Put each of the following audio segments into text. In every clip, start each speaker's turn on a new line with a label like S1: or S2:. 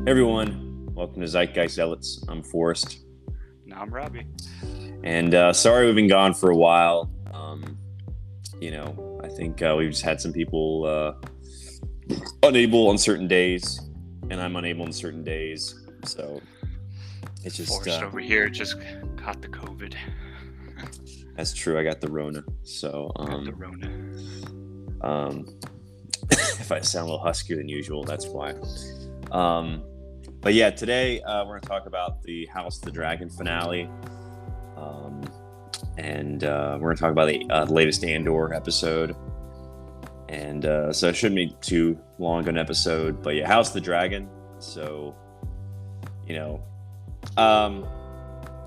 S1: Everyone, welcome to Zeitgeist Zealots. I'm Forrest.
S2: No, I'm Robbie.
S1: And sorry we've been gone for a while. I think we've just had some people unable on certain days, and I'm unable on certain days. So it's just...
S2: Forrest over here just caught the COVID.
S1: That's true. I got the Rona. So if I sound a little huskier than usual, that's why. But yeah, today we're going to talk about the House of the Dragon finale. And we're going to talk about the latest Andor episode. And so it shouldn't be too long of an episode. But yeah, House of the Dragon. So, I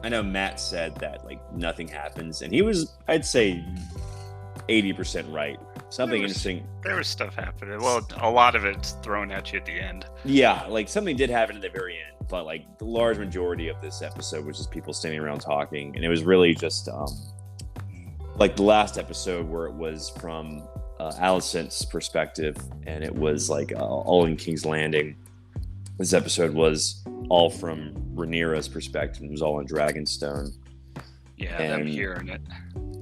S1: know Matt said that nothing happens. And he was, I'd say, 80% right. Something interesting.
S2: There was stuff happening. Well, a lot of it's thrown at you at the end.
S1: Yeah, something did happen at the very end, but the large majority of this episode was just people standing around talking, and it was really just the last episode where it was from Alicent's perspective, and it was all in King's Landing. This episode was all from Rhaenyra's perspective. It was all in Dragonstone.
S2: Yeah, them hearing it.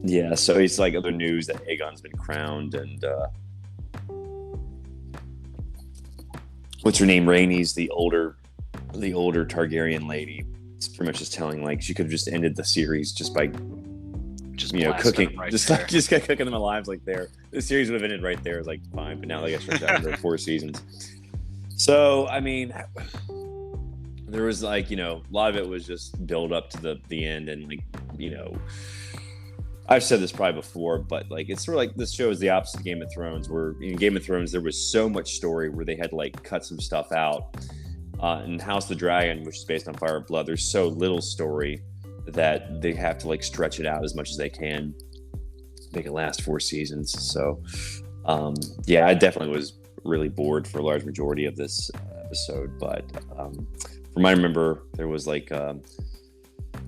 S1: Yeah, so it's other news that Aegon's been crowned, and what's her name? Rhaenys, the older Targaryen lady. It's pretty much just telling she could have just ended the series just by cooking,
S2: right
S1: just cooking them alive there. The series would have ended right there, fine. But now they got stretched out into 4 seasons. So I mean, there was a lot of it was just build up to the end, and I've said this probably before, but it's sort of this show is the opposite of Game of Thrones, where in Game of Thrones there was so much story where they had to cut some stuff out. In House of the Dragon, which is based on Fire and Blood, there's so little story that they have to stretch it out as much as they can, make it last 4 seasons. So I definitely was really bored for a large majority of this episode. But from what I remember, there was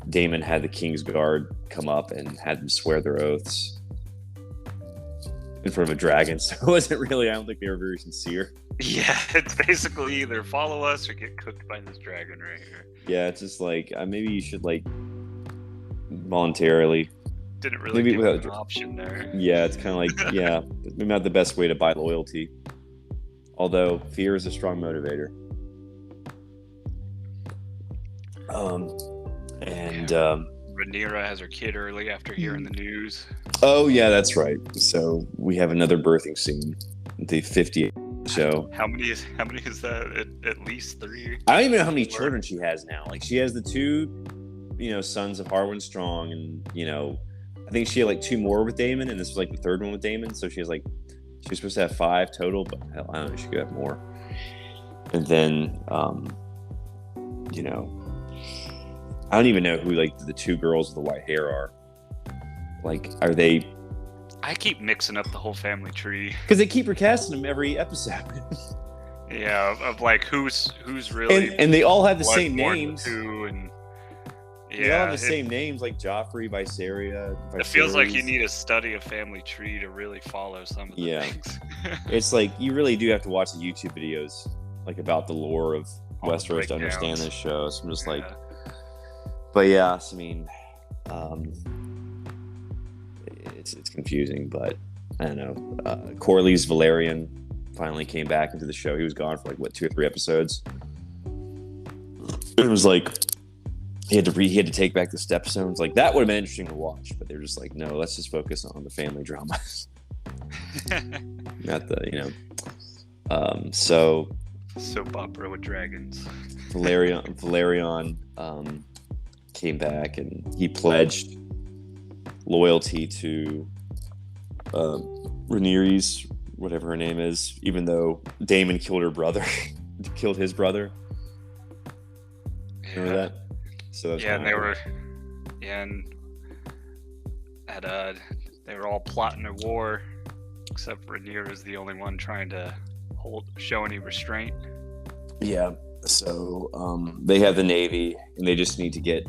S1: Daemon had the King's Guard come up and had them swear their oaths in front of a dragon. So it wasn't really, I don't think they were very sincere.
S2: Yeah, it's basically either follow us or get cooked by this dragon right here.
S1: Yeah, it's just maybe you should voluntarily.
S2: Didn't really give an option there.
S1: Yeah, it's kind of maybe not the best way to buy loyalty. Although fear is a strong motivator.
S2: Rhaenyra has her kid early after hearing the news.
S1: Oh yeah, that's right. So we have another birthing scene. The 50th show. How many
S2: is that? At least 3.
S1: I don't even know how many children she has now. She has the 2, sons of Harwin Strong, and I think she had 2 more with Daemon, and this was the 3rd one with Daemon. So she has she was supposed to have 5 total, but hell, I don't know, she could have more. And then I don't even know who the 2 girls with the white hair are. Are they?
S2: I keep mixing up the whole family tree
S1: because they keep recasting them every episode.
S2: Yeah, of who's really,
S1: and they all have the same names.
S2: They
S1: all have the same names, Joffrey, Viseria.
S2: It feels like you need to study a family tree to really follow some of the things.
S1: It's you really do have to watch the YouTube videos about the lore of Westeros to understand this show. So I'm just but yeah, I mean, it's confusing, but I don't know. Corlys Valerian finally came back into the show. He was gone for 2 or 3 episodes. It was he had to take back the stepstones. That would have been interesting to watch, but they're just no, let's just focus on the family drama. Not the so
S2: soap opera with dragons.
S1: Valerian came back, and he pledged loyalty to Rhaenyra's, whatever her name is, even though Daemon killed her brother, killed his brother. Remember that? So that's
S2: and they were, and they were all plotting a war, except Rhaenyra is the only one trying to show any restraint.
S1: Yeah. So they have the Navy, and they just need to get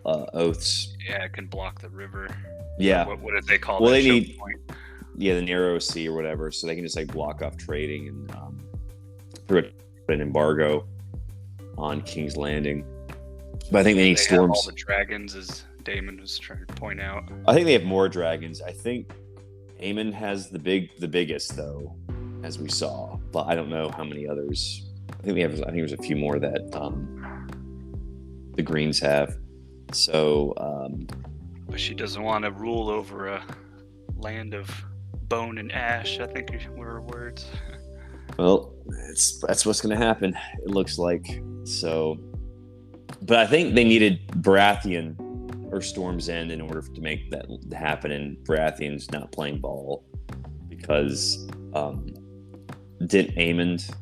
S1: oaths.
S2: Yeah, it can block the river.
S1: Yeah.
S2: What did they call
S1: well,
S2: that?
S1: They need point? Yeah, the narrow sea or whatever, so they can just block off trading and put an embargo on King's Landing. But I think they need
S2: They
S1: storms.
S2: have all the dragons, as Damon was trying to point out.
S1: I think they have more dragons. I think Aemon has the biggest though, as we saw. But I don't know how many others. I think there's a few more that the Greens have. So.
S2: But she doesn't want to rule over a land of bone and ash, I think were her words.
S1: Well, that's what's going to happen, it looks like. So, but I think they needed Baratheon or Storm's End in order to make that happen, and Baratheon's not playing ball because didn't Aemond...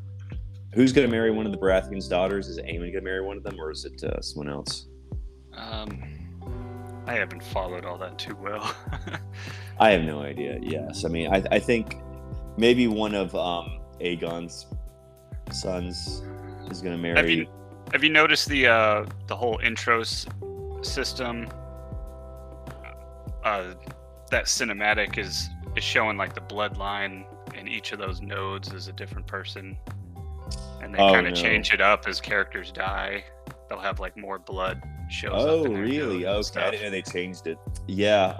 S1: Who's going to marry one of the Baratheon's daughters? Is Aemond going to marry one of them, or is it someone else?
S2: I haven't followed all that too well.
S1: I have no idea. Yes, I mean, I think maybe one of Aegon's sons is going to marry.
S2: Have you noticed the whole intros system? That cinematic is showing like the bloodline, and each of those nodes is a different person, and they kind of change it up as characters die. They'll have like more blood shows up.
S1: Oh, really? Okay, I didn't know they changed it. Yeah,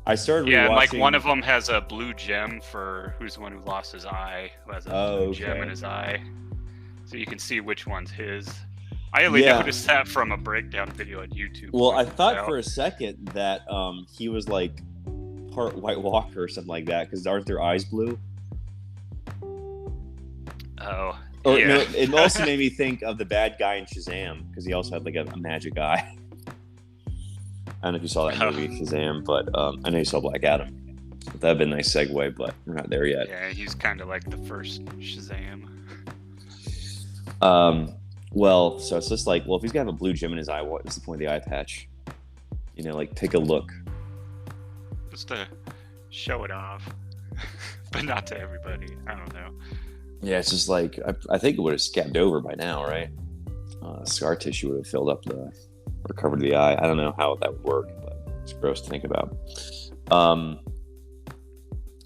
S1: I started rewatching.
S2: Yeah, and like one of them has a blue gem for who's the one who lost his eye, who has a blue gem in his eye. So you can see which one's his. I only noticed that from a breakdown video on YouTube.
S1: Well, I thought for a second that he was like part White Walker or something like that, because aren't their eyes blue?
S2: Oh.
S1: Or no, it also made me think of the bad guy in Shazam, because he also had like a magic eye. I don't know if you saw that movie, Shazam, but I know you saw Black Adam. That'd have been a nice segue, but we're not there yet.
S2: Yeah, he's kind of like the first Shazam.
S1: Well, so it's just like, well, if he's got a blue gem in his eye, what is the point of the eye patch? You know, like, take a look.
S2: Just to show it off, but not to everybody. I don't know.
S1: Yeah, it's just like, I think it would have scabbed over by now, right? Scar tissue would have filled up or covered the eye. I don't know how that would work, but it's gross to think about.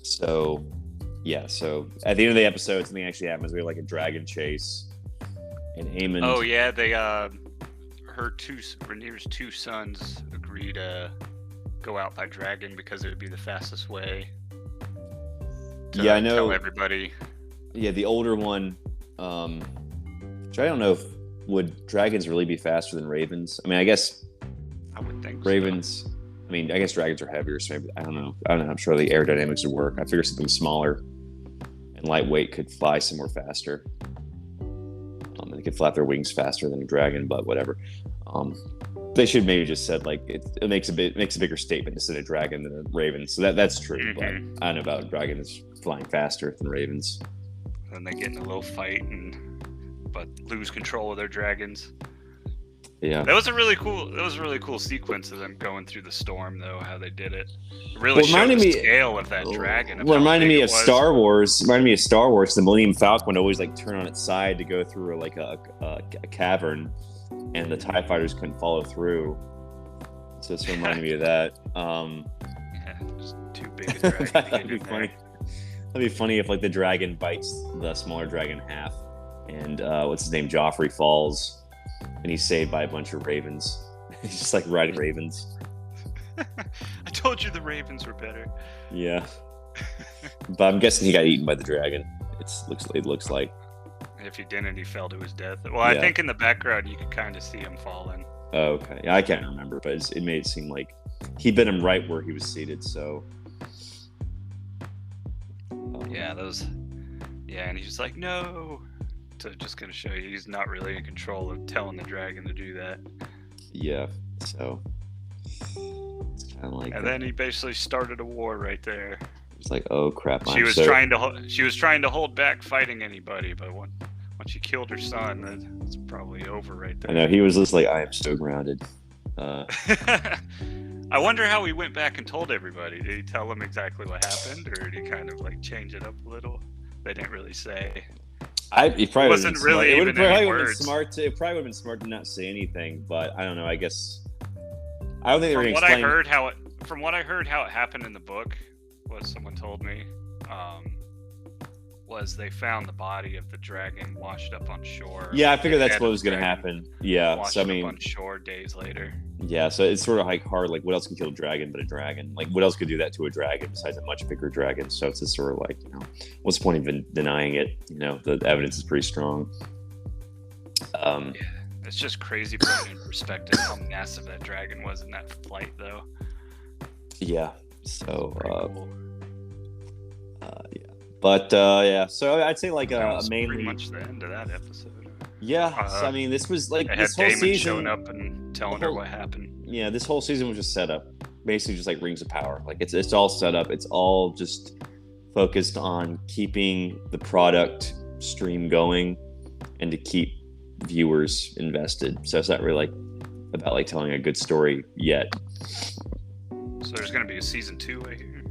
S1: So at the end of the episode, something actually happens. We have like a dragon chase, and Aemond.
S2: Oh yeah, Rhaenyra's two sons agree to go out by dragon because it would be the fastest way.
S1: I know.
S2: Tell everybody.
S1: Yeah, the older one, which I don't know if would dragons really be faster than ravens. I mean, I guess
S2: I would think
S1: ravens. So. I mean, I guess dragons are heavier, so maybe I don't know. I'm sure the aerodynamics would work. I figure something smaller and lightweight could fly somewhere faster. They could flap their wings faster than a dragon, but whatever. They should maybe just said like it makes a bigger statement instead of dragon than a raven. So that's true.
S2: Mm-hmm.
S1: But I don't know about dragons flying faster than ravens.
S2: Then they get in a little fight but lose control of their dragons.
S1: Yeah,
S2: that was a really cool sequence of them going through the storm, though. How they did it really showed the scale of that dragon.
S1: Well, reminded me of Star Wars. The Millennium Falcon would always like turn on its side to go through like a cavern, and the TIE fighters couldn't follow through. So it's reminding me of that.
S2: Yeah, just too big a dragon.
S1: That'd be funny. That'd be funny if like the dragon bites the smaller dragon in half, and what's his name, Joffrey falls. And he's saved by a bunch of ravens. He's just like riding ravens.
S2: I told you the ravens were better.
S1: Yeah. But I'm guessing he got eaten by the dragon. It looks like.
S2: If he didn't, he fell to his death. Well, I think in the background you could kind of see him falling.
S1: Oh, okay. Yeah, I can't remember, but it made it seem like he bit him right where he was seated, so.
S2: Yeah, and he's just like, no. So just going to show you he's not really in control of telling the dragon to do that.
S1: Yeah, so it's kind of like.
S2: And then he basically started a war right there.
S1: It's like, oh crap!
S2: She was trying to hold back fighting anybody, but once she killed her son, it's probably over right there.
S1: I know, he was just like, I am so grounded.
S2: I wonder how he went back and told everybody. Did he tell them exactly what happened, or did he kind of like change it up a little? They didn't really say.
S1: It probably
S2: wasn't really
S1: it
S2: even any words.
S1: It probably would have been smart to not say anything, but I don't know. I guess I don't think they were
S2: From
S1: explaining.
S2: From what I heard, how it happened in the book was someone told me was they found the body of the dragon washed up on shore.
S1: Yeah, I figured that's what was going to happen. Yeah,
S2: washed
S1: so I mean,
S2: up on shore days later.
S1: Yeah, so it's sort of like hard. Like, what else can kill a dragon but a dragon? Like, what else could do that to a dragon besides a much bigger dragon? So it's just sort of like, what's the point of even denying it? The evidence is pretty strong.
S2: Yeah, it's just crazy putting in perspective how massive that dragon was in that flight, though.
S1: Yeah. So,
S2: Cool.
S1: yeah. But yeah, so I'd say like mainly
S2: pretty much the end of that episode.
S1: Yeah, so I mean, this was like
S2: they
S1: this
S2: had
S1: whole
S2: Damon
S1: season
S2: showing up and telling her what happened.
S1: Yeah, this whole season was just set up, basically just like Rings of Power. Like it's all set up. It's all just focused on keeping the product stream going and to keep viewers invested. So it's not really like about like telling a good story yet.
S2: So there's going to be a season 2, I hear.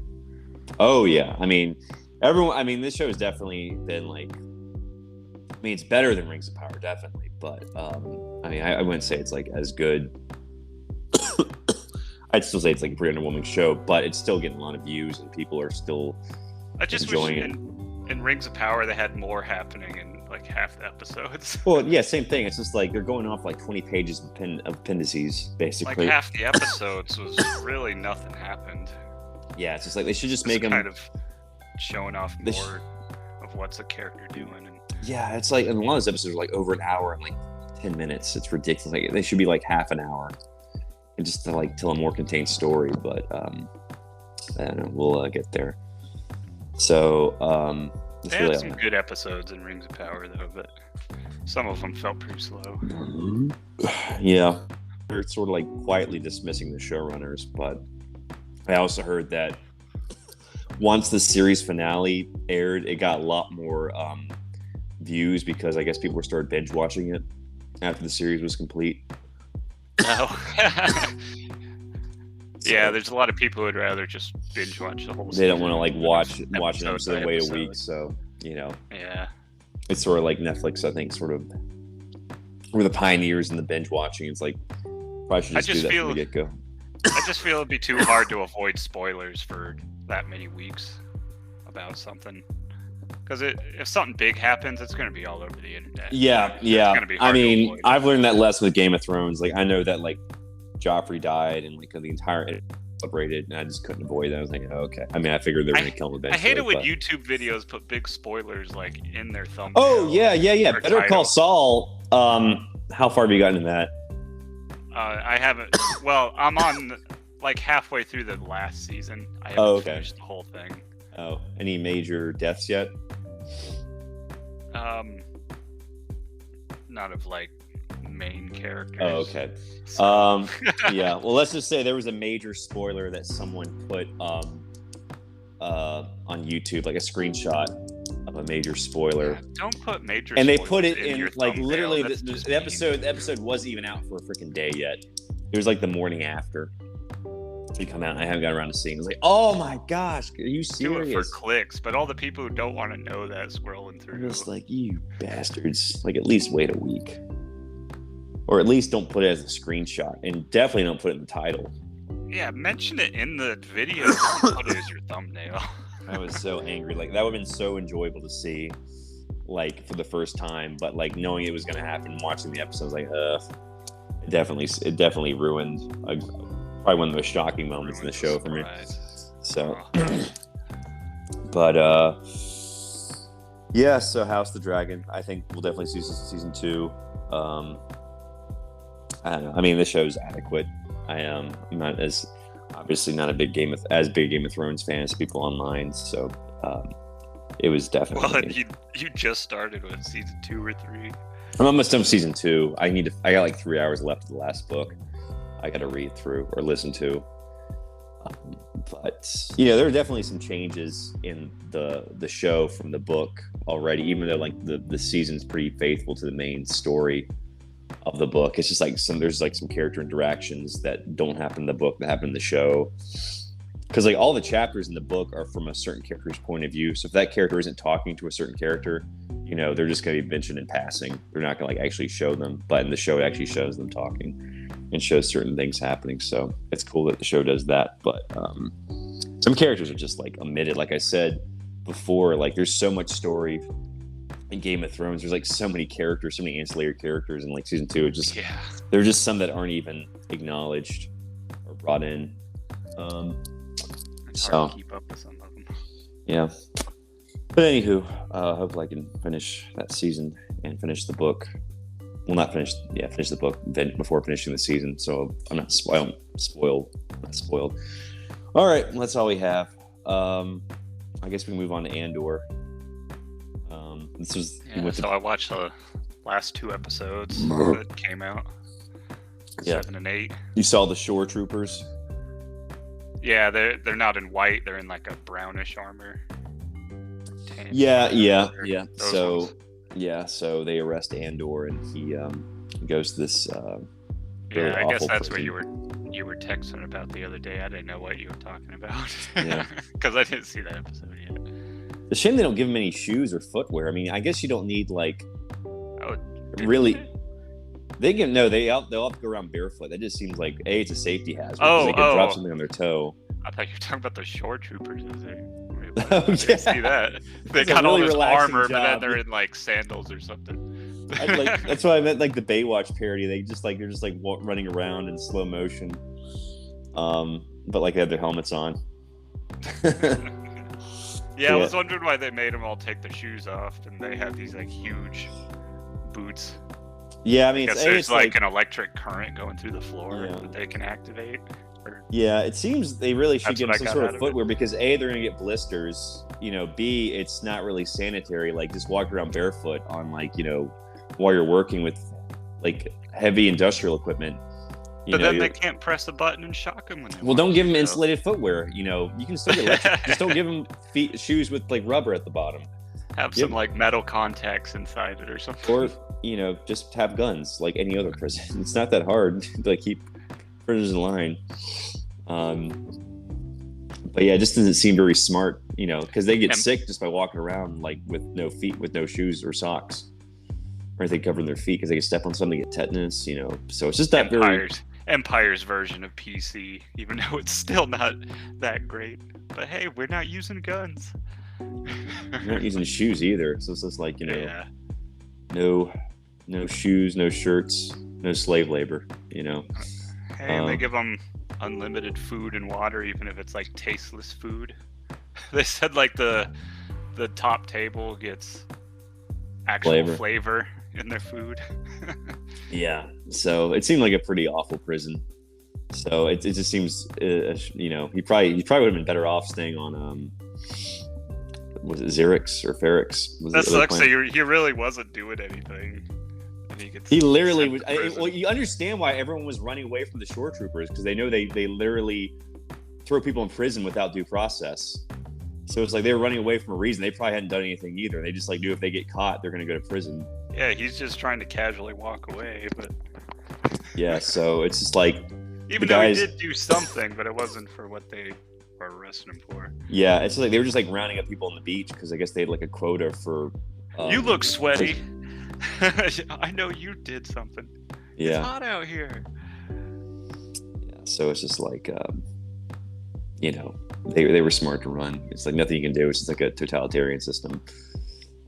S1: Oh yeah, I mean, this show has definitely been like. I mean, it's better than Rings of Power, definitely, but I mean, I wouldn't say it's like as good. I'd still say it's like a pretty underwhelming show, but it's still getting a lot of views and people are still enjoying it.
S2: In Rings of Power, they had more happening in like half the episodes.
S1: Well, yeah, same thing. It's just like they're going off like 20 pages of appendices, basically.
S2: Like half the episodes was really nothing happened.
S1: Yeah, it's just like they should just make them
S2: kind of showing off more of what's a character doing.
S1: Yeah, it's like, and a lot of those episodes are like over an hour and like 10 minutes. It's ridiculous. Like they should be like half an hour, and just to like tell a more contained story. But I don't know. We'll get there. So
S2: they had some good episodes in Rings of Power though, but some of them felt pretty slow.
S1: Yeah, they're sort of like quietly dismissing the showrunners. But I also heard that once the series finale aired, it got a lot more views because I guess people started binge watching it after the series was complete.
S2: Oh. Yeah, there's a lot of people who would rather just binge watch the whole season.
S1: They don't want to like watch an episode and wait a week, so
S2: Yeah.
S1: It's sort of like Netflix, I think, sort of were the pioneers in the binge watching. It's like probably should just do that from the get-go.
S2: I just feel it'd be too hard to avoid spoilers for that many weeks about something. Because if something big happens, it's going to be all over the internet.
S1: Yeah. I mean, I've learned that less with Game of Thrones. Like, I know that like Joffrey died and like the entire internet celebrated, and I just couldn't avoid that. I was like, oh, okay. I mean, I figured they were going to kill him eventually.
S2: I hate it when YouTube videos put big spoilers like in their thumbnail.
S1: Oh yeah. Better Call Saul. How far have you gotten in that?
S2: I haven't. Well, I'm on like halfway through the last season. I haven't finished the whole thing.
S1: Oh, any major deaths yet?
S2: Not of like main characters.
S1: Oh, okay. So. Yeah. Well, let's just say there was a major spoiler that someone put on YouTube, like a screenshot of a major spoiler.
S2: Yeah, don't put major.
S1: And they put it in like
S2: thumbnail.
S1: literally the episode wasn't even out for a freaking day yet. It was like the morning after. It come out, and I haven't got around to seeing it. I was like, oh my gosh, are you serious?
S2: Do it for clicks, but all the people who don't want to know that scrolling through.
S1: I'm just like, you bastards. Like, at least wait a week. Or at least don't put it as a screenshot. And definitely don't put it in the title.
S2: Yeah, mention it in the video. Don't put it as your thumbnail.
S1: I was so angry. Like, that would have been so enjoyable to see, like, for the first time. But, like, knowing it was going to happen, watching the episode, I was like, It definitely ruined probably one of the most shocking moments in the show for me. So, but yeah. So House of the Dragon, I think we'll definitely see season 2. I don't know. I mean, this show's adequate. I'm not as obviously not a big Game of Thrones fan as people online. So it was definitely.
S2: Well, you just started with season 2 or 3.
S1: I'm almost done with season 2. I got like 3 hours left of the last book. I got to read through or listen to. But there are definitely some changes in the show from the book already, even though like the season's pretty faithful to the main story of the book. It's just like there's some character interactions that don't happen in the book that happen in the show. Because like all the chapters in the book are from a certain character's point of view. So if that character isn't talking to a certain character, they're just going to be mentioned in passing. They're not going to like actually show them. But in the show, it actually shows them talking and shows certain things happening. So it's cool that the show does that. But some characters are just like omitted. Like I said, before, like there's so much story in Game of Thrones. There's like so many characters, so many ancillary characters in like season 2. It's just there are just some that aren't even acknowledged or brought in.
S2: It's hard to keep up with some of them.
S1: Yeah. But anywho, hopefully I can finish that season and finish the book. Well, not finish the book then before finishing the season. So I'm not spoiled. All right, that's all we have. I guess we can move on to Andor. This was
S2: so I watched the last 2 episodes that came out. 7 and 8.
S1: You saw the shore troopers?
S2: Yeah, they're not in white. They're in like a brownish armor.
S1: Yeah.
S2: So
S1: so they arrest Andor, and he goes to this. Really
S2: I guess that's
S1: prison.
S2: what you were texting about the other day. I didn't know what you were talking about.
S1: Yeah,
S2: because I didn't see that episode yet.
S1: It's a shame they don't give him any shoes or footwear. I mean, I guess you don't need like really. They can they'll have to go around barefoot. That just seems like it's a safety hazard. They could drop something on their toe.
S2: I thought you were talking about the shore troopers.
S1: I
S2: didn't see that. They got all this armor, but then they're in like sandals or something.
S1: That's what I meant, like the Baywatch parody. They're just like running around in slow motion, but like they have their helmets on.
S2: I was wondering why they made them all take their shoes off, and they have these like huge boots.
S1: Yeah, I mean,
S2: there's like an electric current going through the floor that they can activate.
S1: It seems they really should give them some sort of footwear because A, they're going to get blisters. B, it's not really sanitary. Like just walk around barefoot on while you're working with like heavy industrial equipment.
S2: But then they can't press a button and shock them.
S1: Don't give them insulated footwear. You can still get electric. Just don't give them shoes with like rubber at the bottom.
S2: Have some like metal contacts inside it or something.
S1: Or just have guns like any other prison. It's not that hard to like keep prisoners in line. But yeah, it just doesn't seem very smart, because they get sick just by walking around like with no feet, with no shoes or socks, or anything covering their feet because they can step on something, get tetanus, So it's just that
S2: Empire's version of PC, even though it's still not that great. But hey, we're not using guns.
S1: We're not using shoes either, so it's just like no shoes, no shirts, no slave labor.
S2: Hey, they give them unlimited food and water, even if it's like tasteless food. They said like the top table gets actual flavor in their food.
S1: Yeah, so it seemed like a pretty awful prison. So it just seems he probably would have been better off staying on was it Xerix or Ferrix?
S2: That sucks. So he really wasn't doing anything.
S1: He literally was. Well, you understand why everyone was running away from the shore troopers, because they know they literally throw people in prison without due process. So it's like they were running away from a reason. They probably hadn't done anything either. They just like knew if they get caught, they're going to go to prison.
S2: Yeah, he's just trying to casually walk away, but
S1: yeah. So it's just like
S2: even though he did do something, but it wasn't for what they were arresting him for.
S1: Yeah, it's like they were just like rounding up people on the beach because I guess they had like a quota for.
S2: You look sweaty. I know you did something.
S1: Yeah.
S2: It's hot out here.
S1: Yeah, so it's just like, they were smart to run. It's like nothing you can do. It's just like a totalitarian system.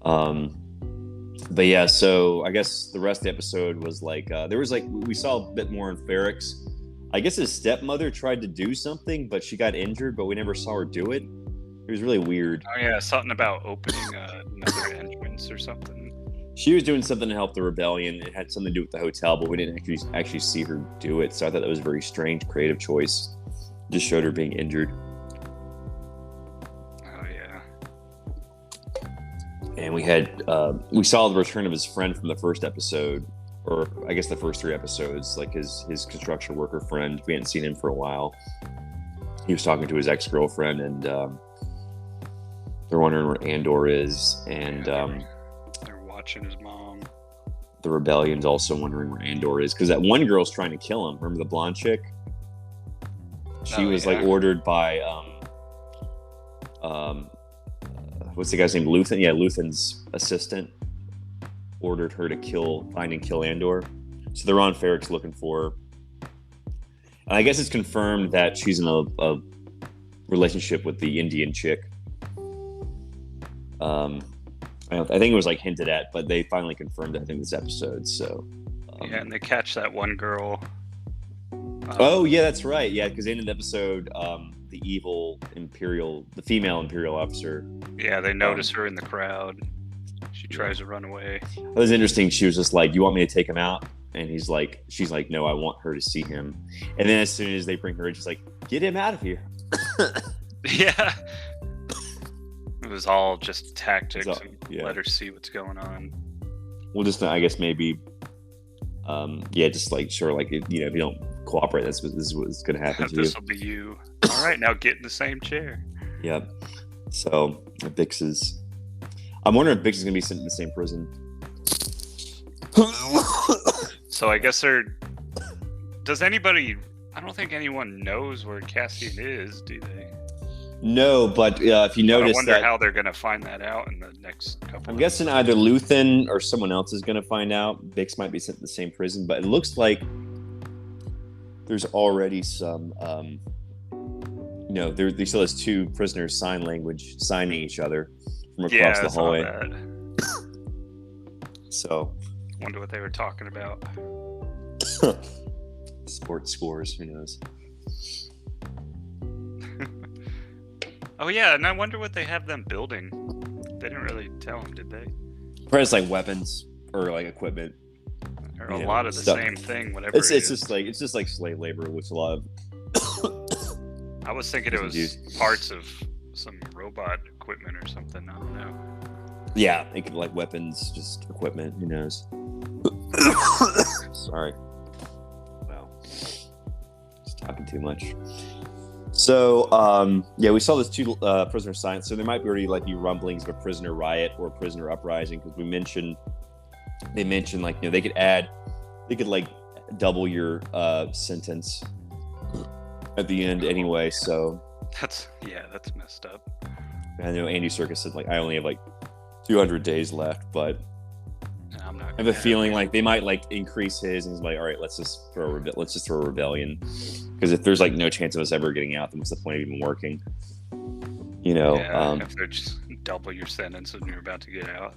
S1: But yeah, so I guess the rest of the episode was like, there was like, we saw a bit more in Ferrix. I guess his stepmother tried to do something, but she got injured, but we never saw her do it. It was really weird.
S2: Oh yeah, something about opening another entrance or something.
S1: She was doing something to help the rebellion. It had something to do with the hotel, but we didn't actually see her do it. So I thought that was a very strange, creative choice. Just showed her being injured.
S2: Oh yeah.
S1: And we saw the return of his friend from the first episode, or I guess the first 3 episodes, like his construction worker friend. We hadn't seen him for a while. He was talking to his ex-girlfriend, and they're wondering where Andor is, and
S2: they're watching his mom.
S1: The rebellion's also wondering where Andor is, because that one girl's trying to kill him. Remember the blonde chick? She was like ordered by what's the guy's name? Luthen? Yeah, Luthen's assistant ordered her to find and kill Andor. So they're on Ferrix looking for her. And I guess it's confirmed that she's in a relationship with the Indian chick. I think it was like hinted at, but they finally confirmed it, I think, this episode. So
S2: yeah, and they catch that one girl.
S1: Oh yeah, that's right. Yeah, because in the episode, the female Imperial officer.
S2: Yeah, they notice her in the crowd. She tries to run away.
S1: It was interesting. She was just like, "You want me to take him out?" And she's like, "No, I want her to see him." And then as soon as they bring her in, she's like, "Get him out of here."
S2: Yeah. It was all just tactics. Let her see what's going on.
S1: Well, just I guess maybe, just like sure, like if you don't cooperate, this is what's going to happen to you.
S2: This will be you. All right, now get in the same chair.
S1: Yep. So I'm wondering if Bix is going to be sent in the same prison.
S2: So I guess does anybody? I don't think anyone knows where Cassian is, do they?
S1: No, but if you notice,
S2: I wonder how they're going to find that out in the next couple.
S1: I'm guessing either Luthen or someone else is going to find out. Bix might be sent to the same prison, but it looks like there's already some. They still has two prisoners signing each other from across the hallway. So,
S2: wonder what they were talking about.
S1: Sports scores, who knows?
S2: Oh yeah, and I wonder what they have them building. They didn't really tell them, did they?
S1: Probably like weapons or like equipment.
S2: Or a lot of the same thing, whatever.
S1: It's just like slave labor, which a lot of.
S2: I was thinking it was parts of some robot equipment or something. I don't know.
S1: Yeah, it could like weapons, just equipment. Who knows? Sorry. Wow. Just talking too much. So, we saw this two prisoner science. So there might be already be rumblings of a prisoner riot or a prisoner uprising because they mentioned they could double your sentence at the end anyway. So
S2: that's messed up.
S1: I know Andy Serkis said I only have 200 days left, but
S2: I'm not.
S1: I have a feeling they might increase his, and he's like, all right, let's just throw a rebellion, because if there's no chance of us ever getting out, then what's the point of even working?
S2: If they're just double your sentence when you're about to get out,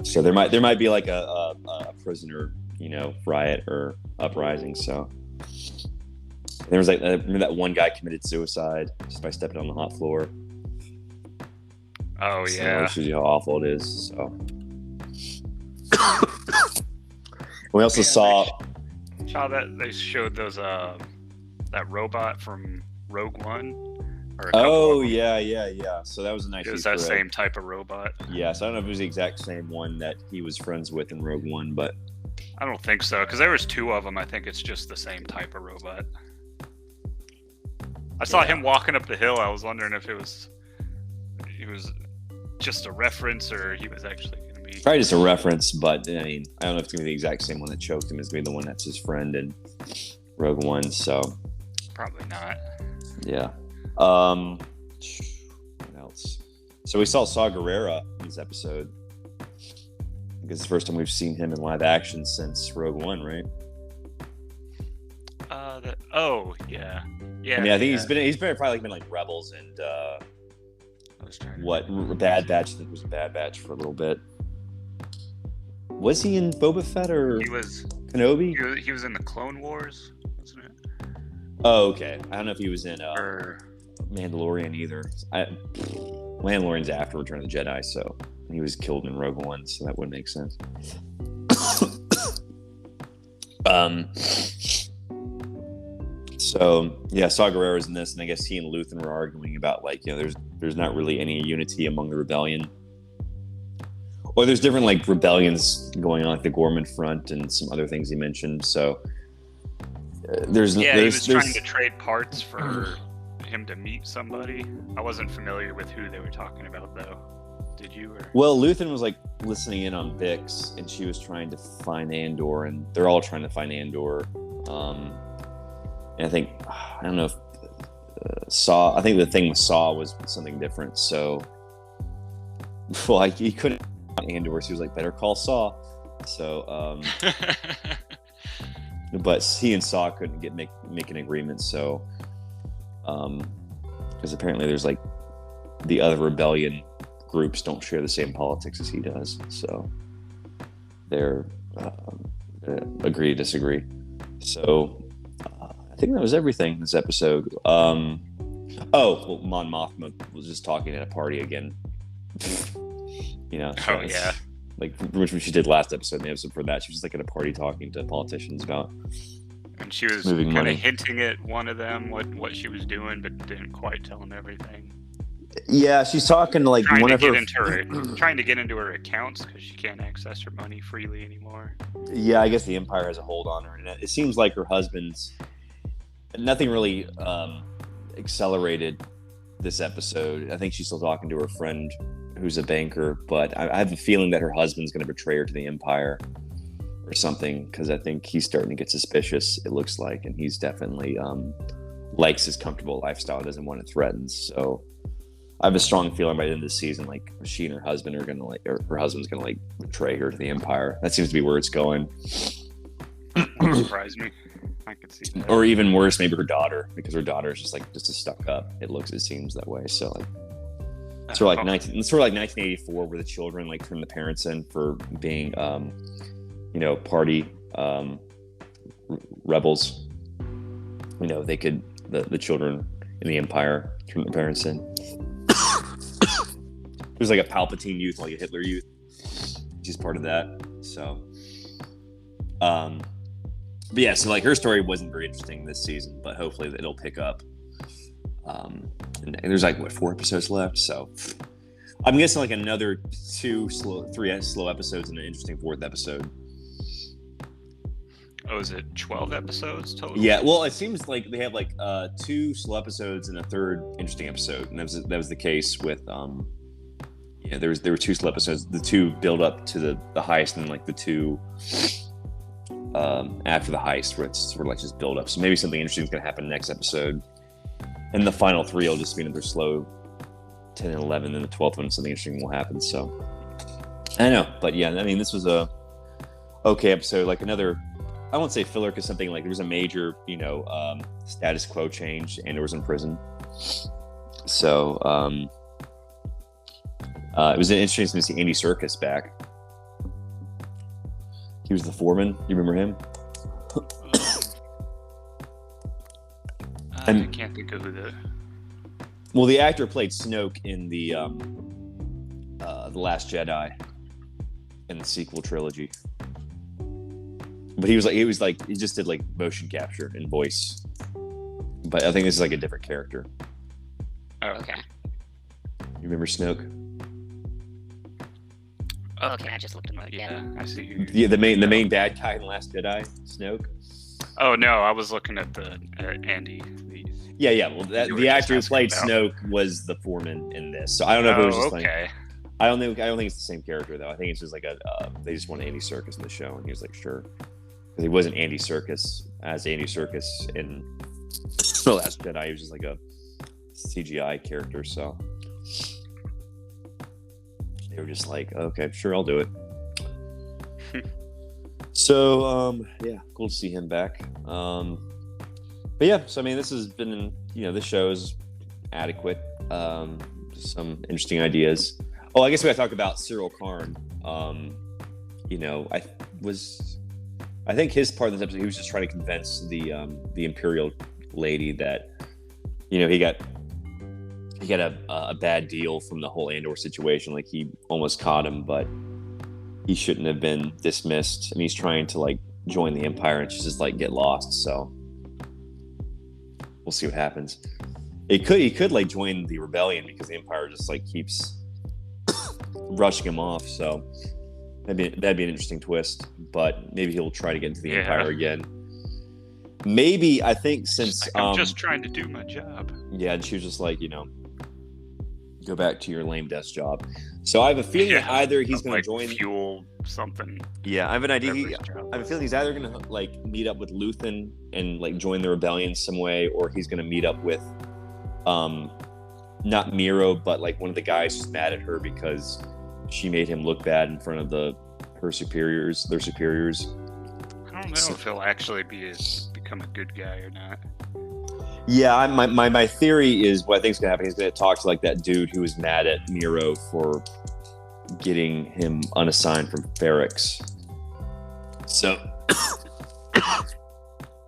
S1: so there might be a prisoner riot or uprising. So there was remember that one guy committed suicide just by stepping on the hot floor.
S2: Oh yeah,
S1: that shows you how awful it is. So. We also saw
S2: that they showed those that robot from Rogue One.
S1: Oh yeah. So that was a nice.
S2: It was that same type of robot.
S1: Yeah, so I don't know if it was the exact same one that he was friends with in Rogue One, but
S2: I don't think so because there was two of them. I think it's just the same type of robot. I saw him walking up the hill. I was wondering if it was just a reference or he was actually.
S1: Probably just a reference, but I don't know if it's gonna be the exact same one that choked him. It's gonna be the one that's his friend in Rogue One. So
S2: probably not.
S1: Yeah. What else? So we saw Saw Gerrera in this episode. I guess it's the first time we've seen him in live action since Rogue One, right?
S2: Yeah.
S1: I mean, I think he's been probably been Rebels and Bad Batch. I think it was Bad Batch for a little bit. Was he in Boba Fett or
S2: he was
S1: Kenobi?
S2: He was in the Clone Wars, wasn't it?
S1: Oh, okay. I don't know if he was in Mandalorian either. Mandalorian's after Return of the Jedi, so he was killed in Rogue One, so that wouldn't make sense. So yeah, Saw Gerrera's in this, and I guess he and Luthen were arguing about there's not really any unity among the rebellion. Or there's different rebellions going on, the Gorman Front and some other things he mentioned. So
S2: he was trying to trade parts for him to meet somebody. I wasn't familiar with who they were talking about though. Did you?
S1: Well, Luthen was listening in on Bix, and she was trying to find Andor, and they're all trying to find Andor. And I don't know if Saw. I think the thing with Saw was something different. So, he couldn't. Andor, so he was better call Saw. So, but he and Saw couldn't make an agreement. So, because apparently there's the other rebellion groups don't share the same politics as he does. So they're agree to disagree. So I think that was everything this episode. Mon Mothma was just talking at a party again. Like which she did last episode. And the episode for that, she was just like at a party talking to politicians about.
S2: And she was kind of hinting at one of them what she was doing, but didn't quite tell him everything.
S1: Yeah, she's talking to like
S2: trying to get into her accounts because she can't access her money freely anymore.
S1: Yeah, I guess the Empire has a hold on her, and it seems like her husband's nothing really accelerated this episode. I think she's still talking to her friend who's a banker, but I have a feeling that her husband's going to betray her to the Empire or something, because I think he's starting to get suspicious, it looks like, and he's definitely likes his comfortable lifestyle, doesn't want it threatened. So I have a strong feeling by the end of the season, like she and her husband are gonna her husband's gonna betray her to the Empire. That seems to be where it's going.
S2: Wouldn't surprise me. I could see that.
S1: Or even worse, maybe her daughter, because her daughter is just a stuck up. It seems that way. So it's sort of like 1984, where the children turn the parents in for being party rebels. They could the children in the Empire turn the parents in. There's like a Palpatine youth, like a Hitler youth. She's part of that. So, but yeah, so her story wasn't very interesting this season, but hopefully it'll pick up. And there's 4 episodes left, so I'm guessing another 3 slow episodes and an interesting 4th episode.
S2: Oh, is it 12 episodes total?
S1: Yeah, well, it seems like they have 2 slow episodes and a 3rd interesting episode, and that was the case with there were 2 slow episodes. The 2 build up to the heist, and the 2 after the heist, where it's sort of just build up. So maybe something interesting is going to happen next episode, and the final 3 will just be another slow 10 and 11, and the 12th one something interesting will happen. So I know, but yeah, I mean, this was a okay episode. Another, I won't say filler, because something there was a major status quo change. Andor was in prison, so it was interesting to see Andy Serkis back. He was the foreman. You remember him?
S2: I can't think of who the.
S1: Well, the actor played Snoke in the Last Jedi in the sequel trilogy. But he just did motion capture and voice. But I think this is a different character.
S2: Oh, okay.
S1: You remember Snoke?
S3: Oh, okay, I just looked him up.
S2: Yeah, I see.
S1: Yeah, the main bad guy in Last Jedi, Snoke.
S2: Oh no, I was looking at the Andy.
S1: Yeah. Well, the actor who played Snoke was the foreman in this. So I don't know if it was just
S2: okay.
S1: I don't think it's the same character though. I think it's just they just wanted Andy Serkis in the show, and he was sure, because he wasn't Andy Serkis as Andy Serkis in The Last Jedi. He was just a CGI character. So they were just okay, sure, I'll do it. So yeah, cool to see him back. But yeah, so I mean, this has been this show is adequate. Some interesting ideas. Oh, I guess we got to talk about Cyril Karn. I think his part of this episode, he was just trying to convince the Imperial lady that he got a bad deal from the whole Andor situation. He almost caught him, but he shouldn't have been dismissed. And he's trying to join the Empire, and she's just get lost. So we'll see what happens. He could join the rebellion, because the Empire just keeps rushing him off. So that'd be an interesting twist. But maybe he'll try to get into the Empire again. Maybe, I think, since
S2: I'm just trying to do my job.
S1: Yeah, and she was just go back to your lame desk job. So I have a feeling either he's going to join
S2: fuel something.
S1: Yeah, I have an idea. I have a feeling he's either going to meet up with Luthen and join the rebellion some way, or he's going to meet up with not Miro, but one of the guys who's mad at her because she made him look bad in front of their superiors.
S2: I don't know if he'll actually become a good guy or not.
S1: Yeah, my theory is what I think is going to happen. He's going to talk to like that dude who was mad at Miro for getting him unassigned from Ferrix. So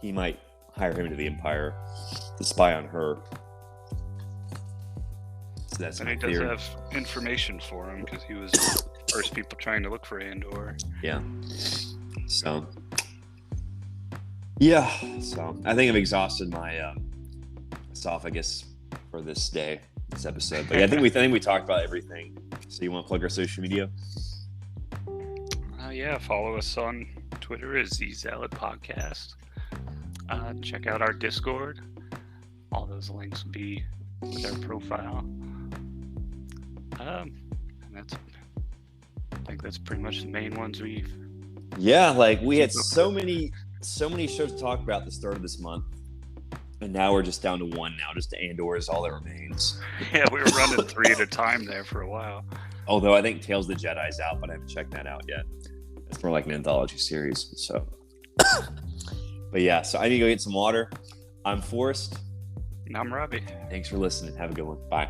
S1: he might hire him to the Empire to spy on her. So that's
S2: and
S1: my
S2: he
S1: theory.
S2: does have information for him because he was the first people trying to look for Andor.
S1: Yeah. So. Yeah. So I think I've exhausted my esophagus for this episode. But yeah, I think we talked about everything. So you want to plug our social media?
S2: Yeah, follow us on Twitter as the Zealot Podcast. Check out our Discord. All those links will be with our profile. And I think that's pretty much the main ones we've.
S1: Yeah, like we had so many shows to talk about at the start of this month. And now we're just down to one now. Just Andor is all that remains.
S2: Yeah, we were running 3 at a time there for a while.
S1: Although I think Tales of the Jedi's out, but I haven't checked that out yet. It's more like an anthology series. So, but yeah, so I need to go get some water. I'm Forrest.
S2: And I'm Robbie.
S1: Thanks for listening. Have a good one. Bye.